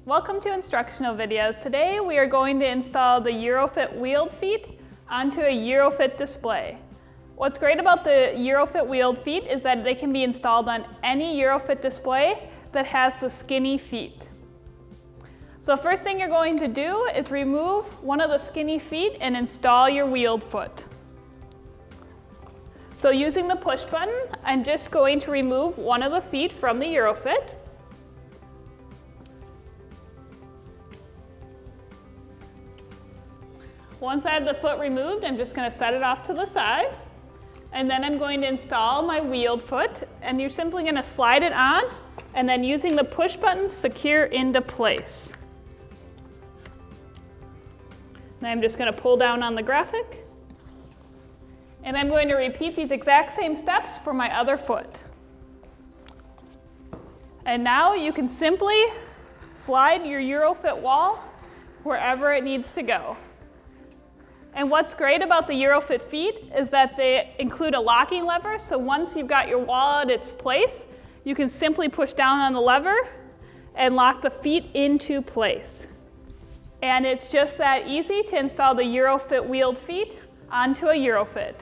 Welcome to instructional videos. Today we are going to install the EuroFit wheeled feet onto a EuroFit display. What's great about the EuroFit wheeled feet is that they can be installed on any EuroFit display that has the skinny feet. So the first thing you're going to do is remove one of the skinny feet and install your wheeled foot. So using the push button, I'm just going to remove one of the feet from the EuroFit. Once I have the foot removed, I'm just going to set it off to the side. And then I'm going to install my wheeled foot, and you're simply going to slide it on, and then using the push button, secure into place. Now I'm just going to pull down on the graphic. And I'm going to repeat these exact same steps for my other foot. And now you can simply slide your EuroFit wall wherever it needs to go. And what's great about the EuroFit feet is that they include a locking lever, so once you've got your wall at its place, you can simply push down on the lever and lock the feet into place. And it's just that easy to install the EuroFit wheeled feet onto a EuroFit.